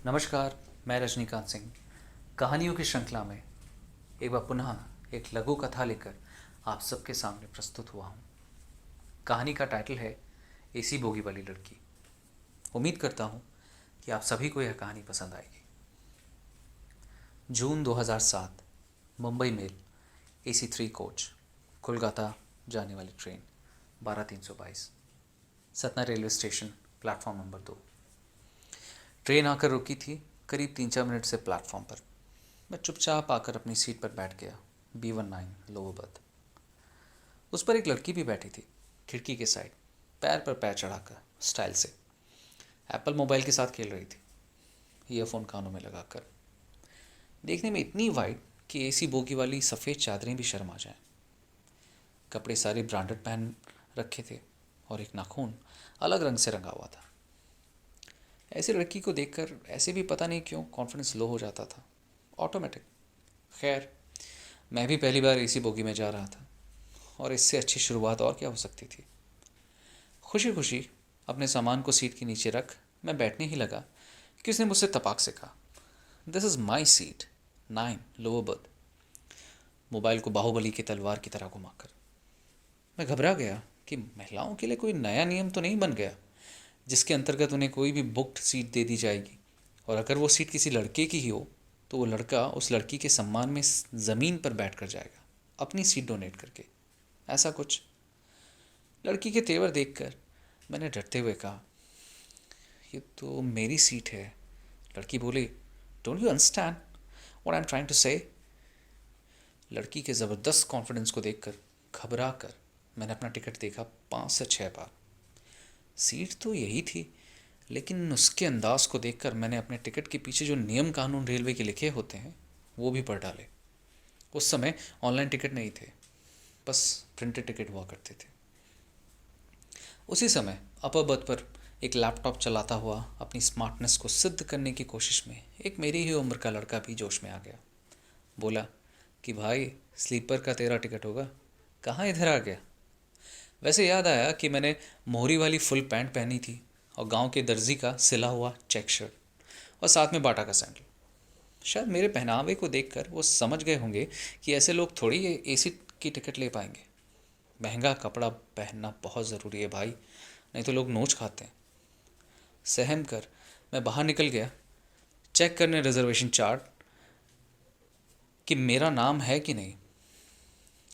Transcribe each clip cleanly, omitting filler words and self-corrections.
नमस्कार। मैं रजनीकांत सिंह कहानियों की श्रृंखला में एक बार पुनः एक लघु कथा लेकर आप सबके सामने प्रस्तुत हुआ हूँ। कहानी का टाइटल है एसी बोगी वाली लड़की। उम्मीद करता हूँ कि आप सभी को यह कहानी पसंद आएगी। June 2007, Mumbai mail AC3 coach, Kolkata जाने वाली train 12322, Satna railway station, platform number 2। Train आकर रुकी थी करीब 3-4 मिनट से प्लेटफॉर्म पर। मैं चुपचाप आकर अपनी सीट पर बैठ गया, B19 लोअर बर्थ। उस पर एक लड़की भी बैठी थी, खिड़की के साइड, पैर पर पैर चढ़ाकर स्टाइल से एप्पल मोबाइल के साथ खेल रही थी, ईयरफोन कानों में लगाकर। देखने में इतनी वाइट कि एसी बोगी वाली सफ़ेद चादरें भी शर्मा जाएं। कपड़े सारे ब्रांडेड पहन रखे थे और एक नाखून अलग रंग से रंगा हुआ था। ऐसी लड़की को देखकर ऐसे भी पता नहीं क्यों कॉन्फिडेंस लो हो जाता था, ऑटोमेटिक। खैर, मैं भी पहली बार एसी बोगी में जा रहा था और इससे अच्छी शुरुआत और क्या हो सकती थी। खुशी खुशी अपने सामान को सीट के नीचे रख मैं बैठने ही लगा कि उसने मुझसे तपाक से कहा, this is my seat 9 lower berth, mobile को बाहुबली की तलवार की तरह घुमाकर। मैं घबरा गया कि महिलाओं के लिए कोई नया नियम तो नहीं बन गया जिसके अंतर्गत उन्हें कोई भी बुक्ड सीट दे दी जाएगी, और अगर वो सीट किसी लड़के की ही हो तो वो लड़का उस लड़की के सम्मान में ज़मीन पर बैठ कर जाएगा, अपनी सीट डोनेट करके। ऐसा कुछ। लड़की के तेवर देखकर मैंने डरते हुए कहा, ये तो मेरी सीट है। लड़की बोली, don't you understand what I am trying to say. लड़की के ज़बरदस्त कॉन्फिडेंस को देखकर घबरा कर मैंने अपना टिकट देखा 5 से 6 बार। सीट तो यही थी, लेकिन उसके अंदाज को देखकर मैंने अपने टिकट के पीछे जो नियम कानून रेलवे के लिखे होते हैं वो भी पढ़ डाले। उस समय ऑनलाइन टिकट नहीं थे, बस प्रिंटेड टिकट हुआ करते थे। उसी समय अपर बर्थ पर एक लैपटॉप चलाता हुआ अपनी स्मार्टनेस को सिद्ध करने की कोशिश में एक मेरी ही उम्र का लड़का भी जोश में आ गया। बोला कि भाई, स्लीपर का तेरा टिकट होगा, कहाँ इधर आ गया। वैसे याद आया कि मैंने मोहरी वाली फुल पैंट पहनी थी और गांव के दर्जी का सिला हुआ चेक शर्ट और साथ में बाटा का सैंडल। शायद मेरे पहनावे को देखकर वो समझ गए होंगे कि ऐसे लोग थोड़ी ये एसी की टिकट ले पाएंगे। महंगा कपड़ा पहनना बहुत ज़रूरी है भाई, नहीं तो लोग नोच खाते हैं। सहम कर मैं बाहर निकल गया, चेक करने रिजर्वेशन चार्ट कि मेरा नाम है कि नहीं।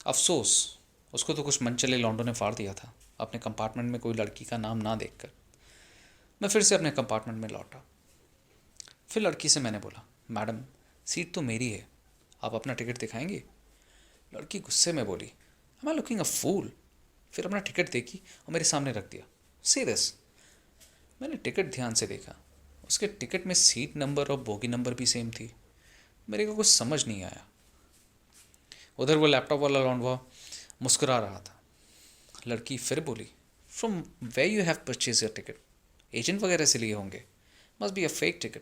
अफसोस, उसको तो कुछ मनचले लौंडों ने फाड़ दिया था अपने कंपार्टमेंट में कोई लड़की का नाम ना देखकर। मैं फिर से अपने कंपार्टमेंट में लौटा। फिर लड़की से मैंने बोला, मैडम, सीट तो मेरी है, आप अपना टिकट दिखाएंगे। लड़की गुस्से में बोली, एम आई लुकिंग अ फूल। फिर अपना टिकट देखी और मेरे सामने रख दिया। See this. मैंने टिकट ध्यान से देखा। उसके टिकट में सीट नंबर और बोगी नंबर भी सेम थी। मेरे को कुछ समझ नहीं आया। उधर वो लैपटॉप वाला लौंडवा मुस्कुरा रहा था। लड़की फिर बोली, from way you have purchase your ticket, agent वगैरह से लिए होंगे, must be a fake ticket.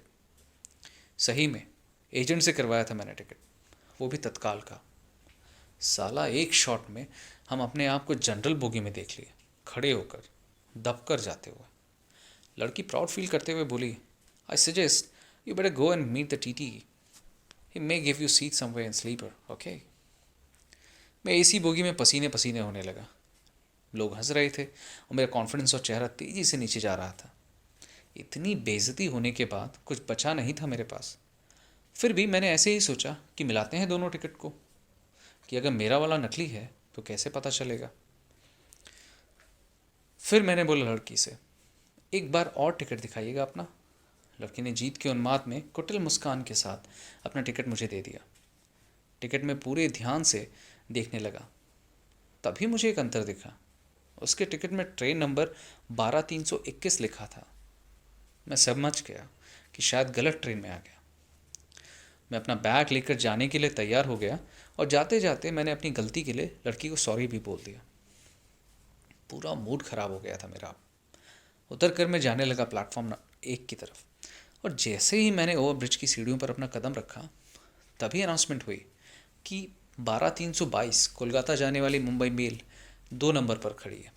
सही में एजेंट से करवाया था मैंने टिकट, वो भी तत्काल का। साला एक शॉट में हम अपने आप को जनरल बोगी में देख लिए, खड़े होकर, दबकर जाते हुए। लड़की प्राउड फील करते हुए बोली, I suggest you better go and meet the TT, he may give you seat somewhere in sleeper, okay. मैं एसी बोगी में पसीने पसीने होने लगा। लोग हंस रहे थे और मेरा कॉन्फिडेंस और चेहरा तेज़ी से नीचे जा रहा था। इतनी बेइज्जती होने के बाद कुछ बचा नहीं था मेरे पास। फिर भी मैंने ऐसे ही सोचा कि मिलाते हैं दोनों टिकट को, कि अगर मेरा वाला नकली है तो कैसे पता चलेगा। फिर मैंने बोला लड़की से, एक बार और टिकट दिखाइएगा अपना। लड़की ने जीत के उन्माद में कुटिल मुस्कान के साथ अपना टिकट मुझे दे दिया। टिकट में पूरे ध्यान से देखने लगा, तभी मुझे एक अंतर दिखा। उसके टिकट में ट्रेन नंबर 12321 लिखा था। मैं समझ गया कि शायद गलत ट्रेन में आ गया। मैं अपना बैग लेकर जाने के लिए तैयार हो गया और जाते जाते मैंने अपनी गलती के लिए लड़की को सॉरी भी बोल दिया। पूरा मूड खराब हो गया था मेरा। उतर कर मैं जाने लगा प्लेटफॉर्म 1 की तरफ, और जैसे ही मैंने ओवरब्रिज की सीढ़ियों पर अपना कदम रखा तभी अनाउंसमेंट हुई कि 12322 कोलकाता जाने वाली मुंबई मेल 2 नंबर पर खड़ी है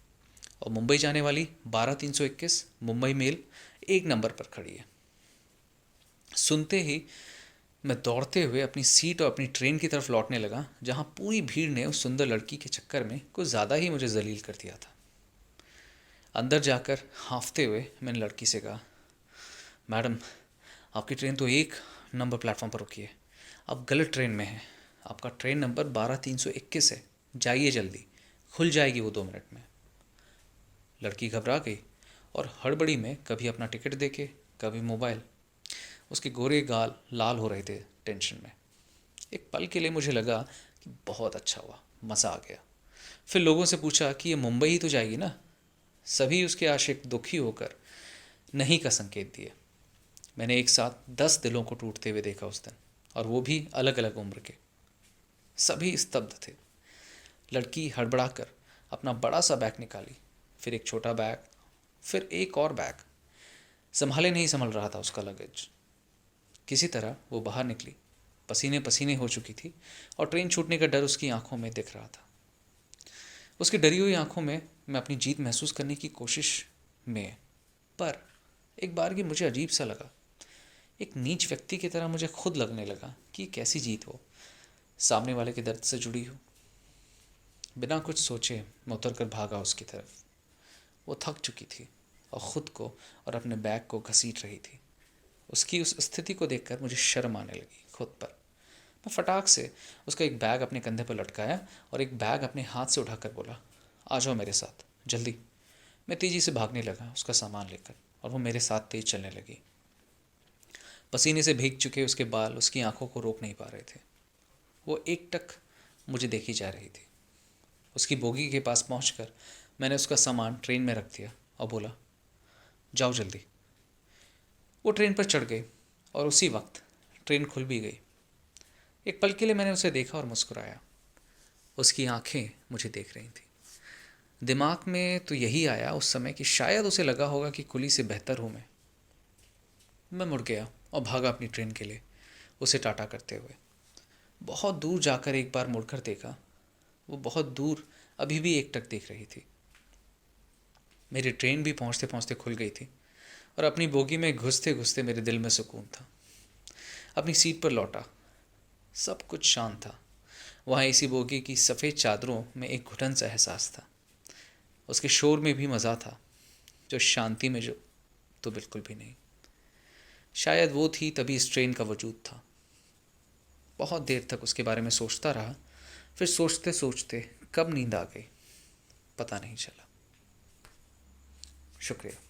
और मुंबई जाने वाली 12321 मुंबई मेल 1 नंबर पर खड़ी है। सुनते ही मैं दौड़ते हुए अपनी सीट और अपनी ट्रेन की तरफ लौटने लगा, जहाँ पूरी भीड़ ने उस सुंदर लड़की के चक्कर में कुछ ज़्यादा ही मुझे जलील कर दिया था। अंदर जाकर हाँफते हुए मैंने लड़की से कहा, मैडम, आपकी ट्रेन तो 1 नंबर प्लेटफॉर्म पर रुकी है, आप गलत ट्रेन में हैं। आपका ट्रेन नंबर 12 321 है, जाइए जल्दी, खुल जाएगी वो 2 मिनट में। लड़की घबरा गई और हड़बड़ी में कभी अपना टिकट देखे, कभी मोबाइल। उसके गोरे गाल लाल हो रहे थे टेंशन में। एक पल के लिए मुझे लगा कि बहुत अच्छा हुआ, मज़ा आ गया। फिर लोगों से पूछा कि ये मुंबई ही तो जाएगी ना। सभी उसके आशिक दुखी होकर नहीं का संकेत दिए। मैंने एक साथ 10 दिलों को टूटते हुए देखा उस दिन, और वो भी अलग अलग उम्र के। सभी स्तब्ध थे। लड़की हड़बड़ाकर अपना बड़ा सा बैग निकाली, फिर एक छोटा बैग, फिर एक और बैग। संभाले नहीं संभल रहा था उसका लगेज। किसी तरह वो बाहर निकली, पसीने पसीने हो चुकी थी और ट्रेन छूटने का डर उसकी आंखों में दिख रहा था। उसकी डरी हुई आंखों में मैं अपनी जीत महसूस करने की कोशिश में, पर एक बार की मुझे अजीब सा लगा। एक नीच व्यक्ति की तरह मुझे खुद लगने लगा कि कैसी जीत हो, सामने वाले के दर्द से जुड़ी हो। बिना कुछ सोचे मैं उतर कर भागा उसकी तरफ। वो थक चुकी थी और ख़ुद को और अपने बैग को घसीट रही थी। उसकी उस स्थिति को देखकर मुझे शर्म आने लगी खुद पर। मैं फटाक से उसका एक बैग अपने कंधे पर लटकाया और एक बैग अपने हाथ से उठाकर बोला, आ जाओ मेरे साथ, जल्दी। मैं तेज़ी से भागने लगा उसका सामान लेकर, और वो मेरे साथ तेज चलने लगी। पसीने से भीग चुके उसके बाल उसकी आंखों को रोक नहीं पा रहे थे। वो एकटक मुझे देखी जा रही थी। उसकी बोगी के पास पहुंचकर मैंने उसका सामान ट्रेन में रख दिया और बोला, जाओ जल्दी। वो ट्रेन पर चढ़ गई और उसी वक्त ट्रेन खुल भी गई। एक पल के लिए मैंने उसे देखा और मुस्कुराया। उसकी आंखें मुझे देख रही थी। दिमाग में तो यही आया उस समय कि शायद उसे लगा होगा कि कुली से बेहतर हूँ मैं मुड़ गया और भागा अपनी ट्रेन के लिए, उसे टाटा करते हुए। बहुत दूर जाकर एक बार मुड़कर देखा, वो बहुत दूर अभी भी एकटक देख रही थी। मेरी ट्रेन भी पहुंचते पहुंचते खुल गई थी और अपनी बोगी में घुसते घुसते मेरे दिल में सुकून था। अपनी सीट पर लौटा, सब कुछ शांत था। वहाँ इसी बोगी की सफ़ेद चादरों में एक घुटन सा एहसास था। उसके शोर में भी मज़ा था, जो शांति में जो तो बिल्कुल भी नहीं। शायद वो थी तभी इस ट्रेन का वजूद था। बहुत देर तक उसके बारे में सोचता रहा, फिर सोचते सोचते कब नींद आ गई पता नहीं चला। शुक्रिया।